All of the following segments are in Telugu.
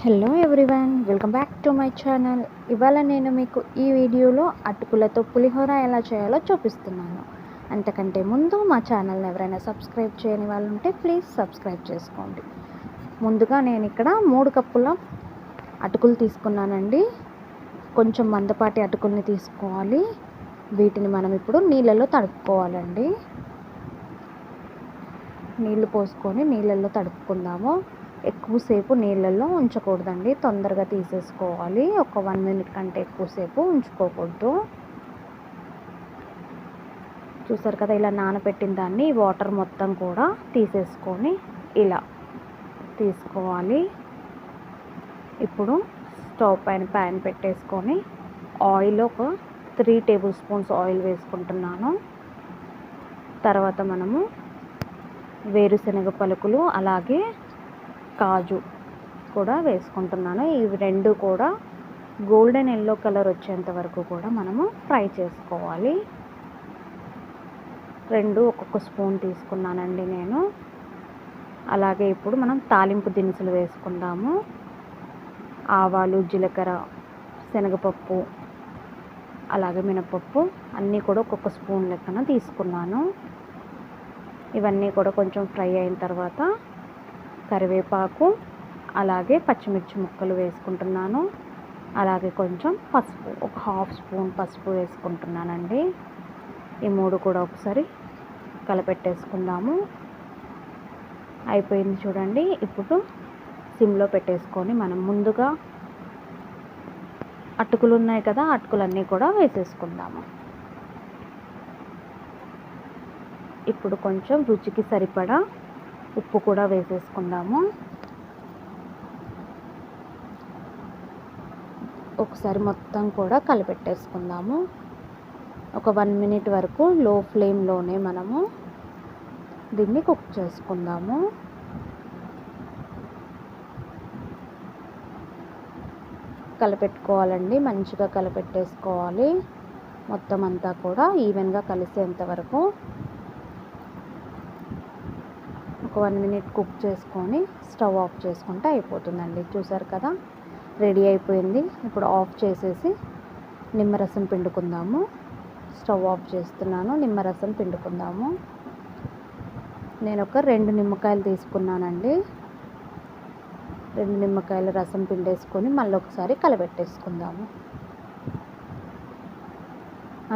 Hello everyone, welcome back to my channel. ఇవాళ నేను మీకు ఈ వీడియోలో అటుకులతో పులిహోర ఎలా చేయాలో చూపిస్తున్నాను. అంతకంటే ముందు మా ఛానల్ని ఎవరైనా సబ్స్క్రైబ్ చేయని వాళ్ళు ఉంటే ప్లీజ్ సబ్స్క్రైబ్ చేసుకోండి. ముందుగా నేను ఇక్కడ 3 కప్పుల అటుకులు తీసుకున్నానండి. కొంచెం మందపాటి అటుకుల్ని తీసుకోవాలి. వీటిని మనం ఇప్పుడు నీళ్ళలో తడుపుకోవాలండి. నీళ్ళు పోసుకొని నీళ్ళల్లో తడుపుకుందాము. ఎక్కువసేపు నీళ్ళల్లో ఉంచకూడదండి, తొందరగా తీసేసుకోవాలి. ఒక 1 మినిట్ కంటే ఎక్కువసేపు ఉంచుకోకూడదు. చూసారు కదా, ఇలా నానబెట్టిన దాన్ని వాటర్ మొత్తం కూడా తీసేసుకొని ఇలా తీసుకోవాలి. ఇప్పుడు స్టవ్ పైన ప్యాన్ పెట్టేసుకొని ఆయిల్ ఒక 3 టేబుల్ స్పూన్స్ ఆయిల్ వేసుకుంటున్నాను. తర్వాత మనము వేరుశనగ పలుకులు అలాగే కాజు కూడా వేసుకుంటున్నాను. ఇవి రెండు కూడా గోల్డెన్ ఎల్లో కలర్ వచ్చేంత వరకు కూడా మనము ఫ్రై చేసుకోవాలి. రెండు ఒక్కొక్క స్పూన్ తీసుకున్నానండి నేను. అలాగే ఇప్పుడు మనం తాలింపు దినుసులు వేసుకుందాము. ఆవాలు, జీలకర్ర, శనగపప్పు అలాగే మినపప్పు అన్నీ కూడా ఒక్కొక్క స్పూన్ లెక్కన తీసుకున్నాను. ఇవన్నీ కూడా కొంచెం ఫ్రై అయిన తర్వాత కరివేపాకు అలాగే పచ్చిమిర్చి ముక్కలు వేసుకుంటున్నాను. అలాగే కొంచెం పసుపు, ఒక 1/2 స్పూన్ పసుపు వేసుకుంటున్నానండి. ఈ 3 కూడా ఒకసారి కలపెట్టేసుకుందాము. అయిపోయింది చూడండి. ఇప్పుడు సిమ్లో పెట్టేసుకొని మనం ముందుగా అటుకులు ఉన్నాయి కదా, అటుకులన్నీ కూడా వేసేసుకుందాము. ఇప్పుడు కొంచెం రుచికి సరిపడా ఉప్పు కూడా వేసేసుకుందాము. ఒకసారి మొత్తం కూడా కలిపెట్టేసుకుందాము. ఒక 1 మినిట్ వరకు లో ఫ్లేమ్లోనే మనము దీన్ని కుక్ చేసుకుందాము. కలిపెట్టుకోవాలండి, మంచిగా కలిపెట్టేసుకోవాలి. మొత్తం అంతా కూడా ఈవెన్గా కలిసేంత వరకు ఒక 1 మినిట్ కుక్ చేసుకొని స్టవ్ ఆఫ్ చేసుకుంటే అయిపోతుందండి. చూసారు కదా, రెడీ అయిపోయింది. ఇప్పుడు ఆఫ్ చేసేసి నిమ్మరసం పిండుకుందాము. స్టవ్ ఆఫ్ చేస్తున్నాను. నిమ్మరసం పిండుకుందాము. నేను ఒక 2 నిమ్మకాయలు తీసుకున్నానండి. 2 నిమ్మకాయల రసం పిండేసుకొని మళ్ళీ ఒకసారి కలబెట్టేసుకుందాము.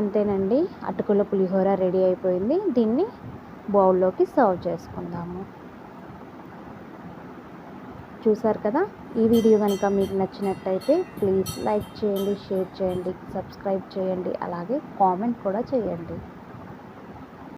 అంతేనండి, అటుకుల పులిహోర రెడీ అయిపోయింది. దీన్ని బౌల్లోకి సర్వ్ చేసుకుందాము. చూసారు కదా, ఈ వీడియో కనుక మీకు నచ్చినట్టయితే ప్లీజ్ లైక్ చేయండి, షేర్ చేయండి, సబ్స్క్రైబ్ చేయండి, అలాగే కామెంట్ కూడా చేయండి.